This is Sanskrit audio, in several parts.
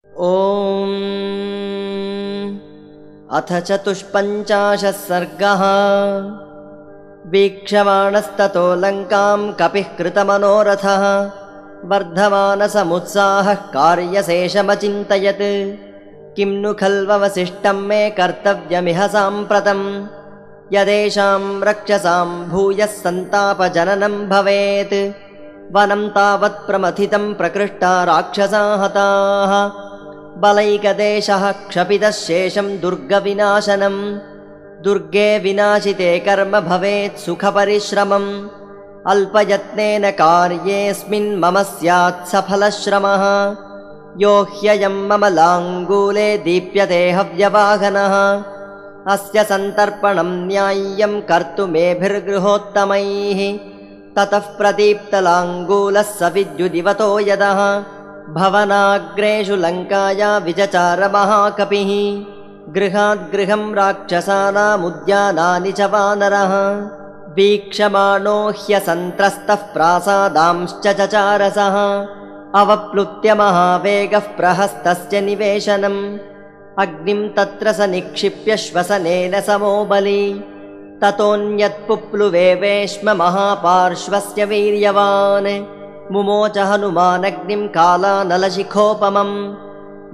ॐ अथ चतुष्पञ्चाशः सर्गः। वीक्षमाणस्ततो लङ्कां कपिः कृतमनोरथः वर्धमानसमुत्साहः कार्यशेषमचिन्तयत्। किं नु खल्ववसिष्ठं मे कर्तव्यमिह साम्प्रतं यदेषां रक्षसां भूयः सन्तापजननं भवेत्। वनं तावत् प्रमथितं प्रकृष्टा राक्षसा हताः बलैकदेशः क्षपितः शेषं दुर्गविनाशनं। दुर्गे विनाशिते कर्म भवेत् सुखपरिश्रमम् अल्पयत्नेन कार्येऽस्मिन् मम स्यात् सफलश्रमः। यो ह्ययं मम लाङ्गूले दीप्यते हव्यवाहनः अस्य सन्तर्पणं न्याय्यं कर्तुमेभिर्गृहोत्तमैः। ततः प्रदीप्तलाङ्गूलः स विद्युदिवतो यदः भवनाग्रेषु लङ्काया विचचार महाकपिः। गृहाद्गृहं राक्षसानामुद्यानानि च वानरः वीक्षमाणो ह्यसन्त्रस्तः प्रासादांश्च चचारसः। अवप्लुत्य महावेगः प्रहस्तस्य निवेशनम् अग्निं तत्र स निक्षिप्य श्वसनेन समो बली। ततोऽन्यत्पुप्लुवे वेश्म महापार्श्वस्य वीर्यवान् मुमोच हनुमानग्निं कालानलशिखोपमम्।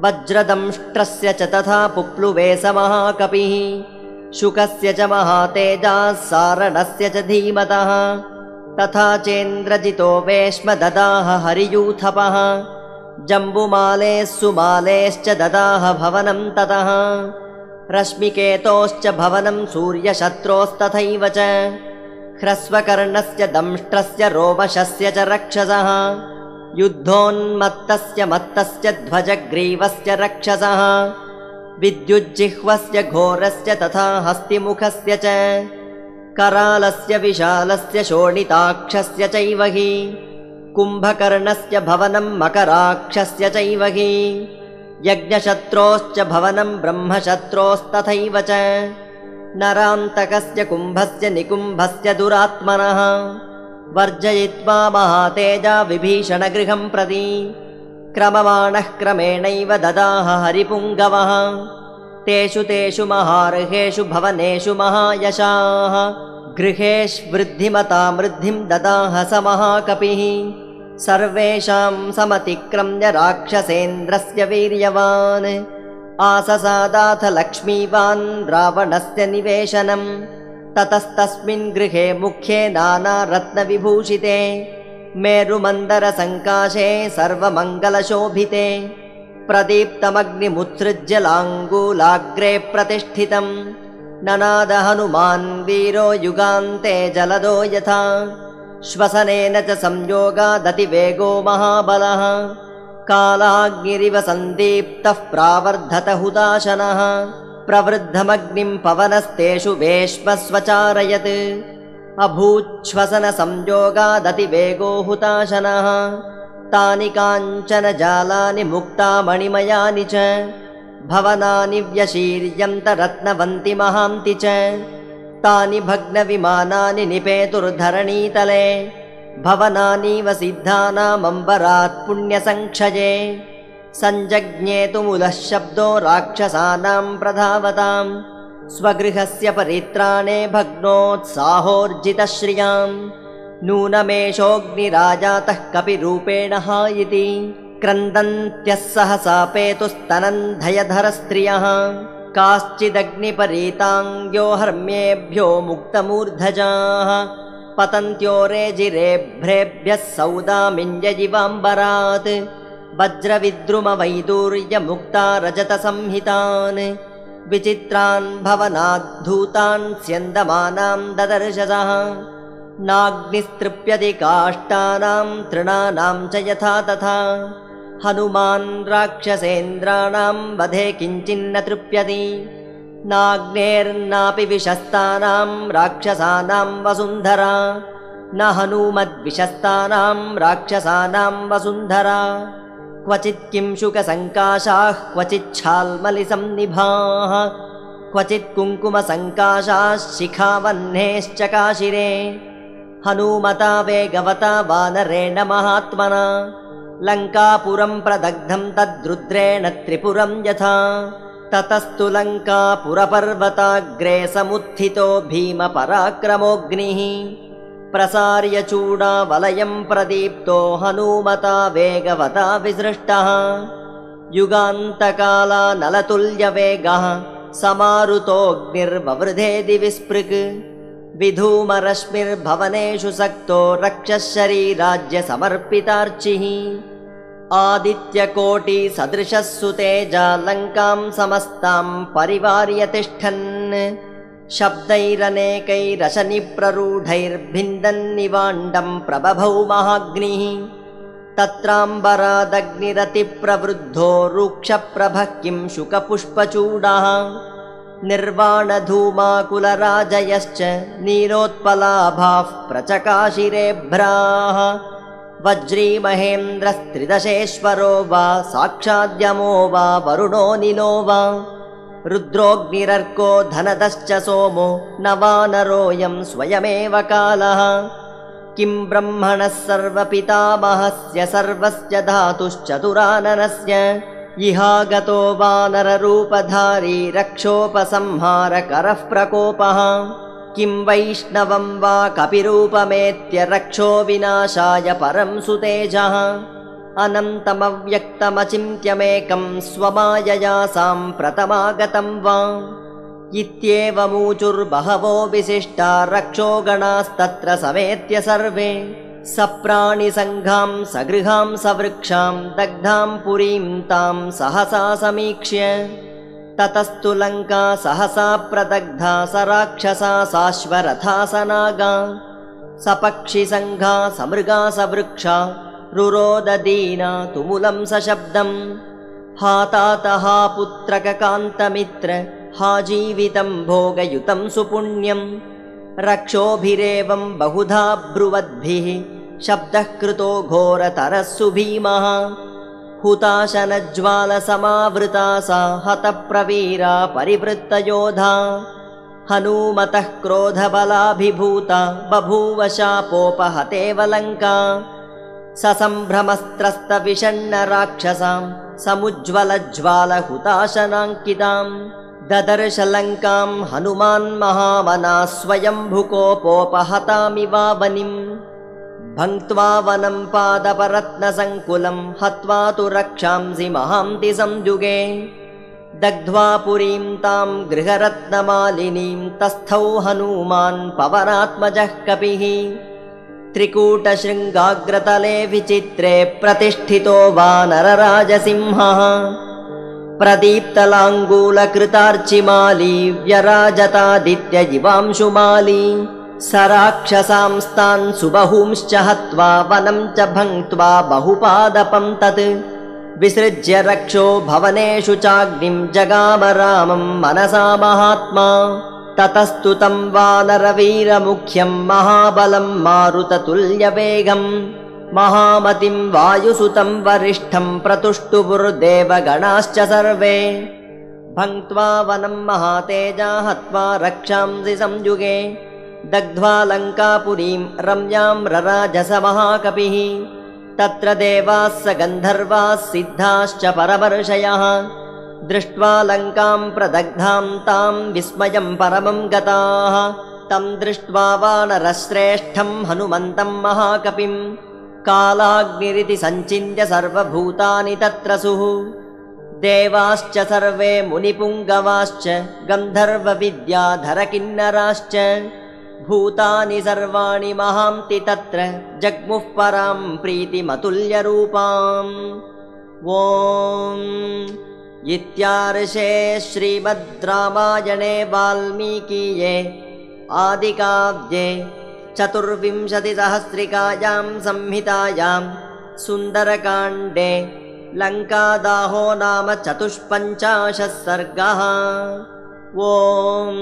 वज्रदंष्ट्रस्य च तथा पुप्लुवे स महाकपिः शुकस्य च महातेजाः सारणस्य च धीमतः। तथा चेन्द्रजितो वेश्म ददाह हरियूथपः जम्बुमालेः सुमालेश्च ददाह भवनं ततः। रश्मिकेतोश्च भवनं सूर्यशत्रोस्तथैव च ह्रस्वकर्णस्य दंष्ट्रस्य रोमशस्य च रक्षसः। युद्धोन्मत्तस्य मत्तस्य ध्वजग्रीवस्य रक्षसः विद्युज्जिह्वस्य घोरस्य तथा हस्तिमुखस्य च करालस्य विशालस्य शोणिताक्षस्य चैव हि कुम्भकर्णस्य भवनं मकराक्षस्य चैव हि यज्ञशत्रोश्च भवनं ब्रह्मशत्रोस्तथैव च नरान्तकस्य कुम्भस्य निकुम्भस्य दुरात्मनः। वर्जयित्वा महातेजा विभीषणगृहं प्रति क्रममाणः क्रमेणैव ददाह हरिपुङ्गवः। तेषु तेषु महार्हेषु भवनेषु महायशाः गृहेष्वृद्धिमतां वृद्धिं ददाह स महाकपिः। सर्वेषां समतिक्रम्य राक्षसेन्द्रस्य वीर्यवान् आससादाथ लक्ष्मीवान् रावणस्य निवेशनम्। ततस्तस्मिन् गृहे मुख्ये नानारत्नविभूषिते मेरुमन्दरसङ्काशे सर्वमङ्गलशोभिते प्रदीप्तमग्निमुत्सृज्य लाङ्गूलाग्रे प्रतिष्ठितम्। ननाद हनुमान् वीरो युगान्ते जलदो यथा श्वसनेन च संयोगादतिवेगो महाबलः। कालाग्निरिव सन्दीप्तः प्रावर्धत हुताशनः प्रवृद्धमग्निं पवनस्तेषु वेश्मस्वचारयत्। अभूच्छ्वसनसंयोगादतिवेगो हुताशनः तानि काञ्चन जालानि मुक्तामणिमयानि च भवनानि व्यशीर्यन्त रत्नवन्ति महान्ति च। तानि भग्नविमानानि निपेतुर्धरणीतले भवनानीव सिद्धानामम्बरात् पुण्यसङ्क्षये। सञ्जज्ञेतुमुलः शब्दो राक्षसानां प्रधावतां स्वगृहस्य परित्राणे भग्नोत्साहोर्जितश्रियां। नूनमेषोऽग्निराजातः कपिरूपेण हा इति क्रन्दन्त्यः सहसापेतुस्तनन्धयधरस्त्रियः। काश्चिदग्निपरीताङ्ग्यो हर्म्येभ्यो मुक्तमूर्धजाः पतन्त्यो रेजिरेभ्रेभ्यः सौदामिञ्जयिवाम्बरात् वज्रविद्रुमवैदूर्यमुक्ता रजतसंहितान् विचित्रान् भवनाद्धूतान् स्यन्दमानां ददर्शसः। नाग्निस्तृप्यति काष्ठानां तृणानां च यथा तथा हनुमान् राक्षसेन्द्राणां वधे किञ्चिन्न तृप्यति। नाग्नेर्नापि विशस्तानां राक्षसानां वसुन्धरा न हनूमद्विशस्तानां राक्षसानां वसुन्धरा। क्वचित् किंशुकसङ्काशाः क्वचिच्छाल्मलिसन्निभाः क्वचित् कुङ्कुमसङ्काशाः शिखावह्नेश्च काशिरे। हनूमता वेगवता वानरेण महात्मना लङ्कापुरं प्रदग्धं तद्रुद्रेण त्रिपुरं यथा ततस्तु लङ्कापुरपर्वताग्रे समुत्थितो भीमपराक्रमोऽग्निः प्रसार्य चूडावलयं प्रदीप्तो हनूमता वेगवता विसृष्टः युगान्तकालानलतुल्यवेगः समारुतोऽग्निर्ववृधे दिविस्पृक् विधूमरश्मिर्भवनेषु सक्तो रक्षशरीराज्यसमर्पितार्चिः आदित्यकोटिसदृशः सुतेजा लङ्कां समस्तां परिवार्य तिष्ठन् शब्दैरनेकैरशनिप्ररूढैर्भिन्दन्निवाण्डं प्रबभौ महाग्निः तत्राम्बरादग्निरतिप्रवृद्धो रूक्षप्रभः किं शुकपुष्पचूडः निर्वाणधूमाकुलराजयश्च नीलोत्पलाभाः प्रचकाशिरेभ्राः वज्रीमहेन्द्रस्त्रिदशेश्वरो वा साक्षाद्यमो वा वरुणो निलो वा रुद्रोऽग्निरर्को धनदश्च सोमो न वानरोऽयं स्वयमेव कालः किं ब्रह्मणः सर्वपितामहस्य सर्वस्य धातुश्चतुराननस्य इहागतो वानररूपधारी रक्षोपसंहारकरः प्रकोपः किं वैष्णवं वा कपिरूपमेत्य रक्षो विनाशाय परं सुतेजः अनन्तमव्यक्तमचिन्त्यमेकं स्वमायया साम्प्रतमागतं वा इत्येवमूचुर्बहवो विशिष्टा रक्षोगणास्तत्र समेत्य सर्वे सप्राणिसङ्घां सगृहां सवृक्षां दग्धां पुरीं तां सहसा समीक्ष्य ततस्तु लङ्का सहसा प्रदग्धा स राक्षसा साश्वरथा सनागा सपक्षिसङ्घा समृगा सवृक्षा रुरोददीना तुमुलं सशब्दम् हा तात हा पुत्रककान्तमित्र हा जीवितं भोगयुतं सुपुण्यं रक्षोभिरेवं बहुधा ब्रुवद्भिः शब्दः कृतो घोरतरः सुभीमः हुताशनज्वालसमावृता सा हतप्रवीरा परिवृत्तयोधा हनूमतः क्रोधबलाभिभूता बभूव शापोपहतेव लङ्का ससम्भ्रमस्त्रस्तविषण्णराक्षसां समुज्ज्वलज्वालहुताशनाङ्कितां ददर्श लङ्कां हनुमान् महामनाः स्वयम्भुकोपोपहतामिवावनिम् भङ्क्त्वा वनं पादपरत्नसङ्कुलं हत्वा तु रक्षांसि महान्ति संयुगे दग्ध्वा पुरीं तां गृहरत्नमालिनीं तस्थौ हनूमान् पवनात्मजः कपिः त्रिकूटशृङ्गाग्रतले विचित्रे प्रतिष्ठितो वानरराजसिंहः प्रदीप्तलाङ्गूलकृतार्चिमाली व्यराजतादित्यजिवांशुमाली स राक्षसांस्तान् सुबहूंश्च हत्वा वनं च भङ्क्त्वा बहुपादपं तत् विसृज्य रक्षो भवनेषु चाग्निं जगाम रामं मनसा महात्मा ततस्तु तं वानरवीरमुख्यं महाबलं मारुततुल्यवेगं महामतिं वायुसुतं वरिष्ठं प्रतुष्टुपुर्देवगणाश्च सर्वे भङ्क्त्वा वनं महातेजा हत्वा रक्षांसि संयुगे दग्ध्वा लङ्कापुरीं रम्यां रराजस महाकपिः तत्र देवाः स गन्धर्वाः सिद्धाश्च परमर्षयः दृष्ट्वा लङ्कां प्रदग्धां तां विस्मयं परमं गताः तं दृष्ट्वा वानरश्रेष्ठं हनुमन्तं महाकपिं कालाग्निरिति सञ्चिन्त्य सर्वभूतानि तत्र सुः देवाश्च सर्वे मुनिपुङ्गवाश्च गन्धर्वविद्याधरकिन्नराश्च भूतानि सर्वाणि महान्ति तत्र जग्मुः परां प्रीतिमतुल्यरूपाम् ॐ इत्यार्षे श्रीमद् रामायणे वाल्मीकीये आदिकाव्ये चतुर्विंशतिसहस्रिकायां संहितायां सुन्दरकाण्डे लङ्कादाहो नाम 54 सर्गः। ॐ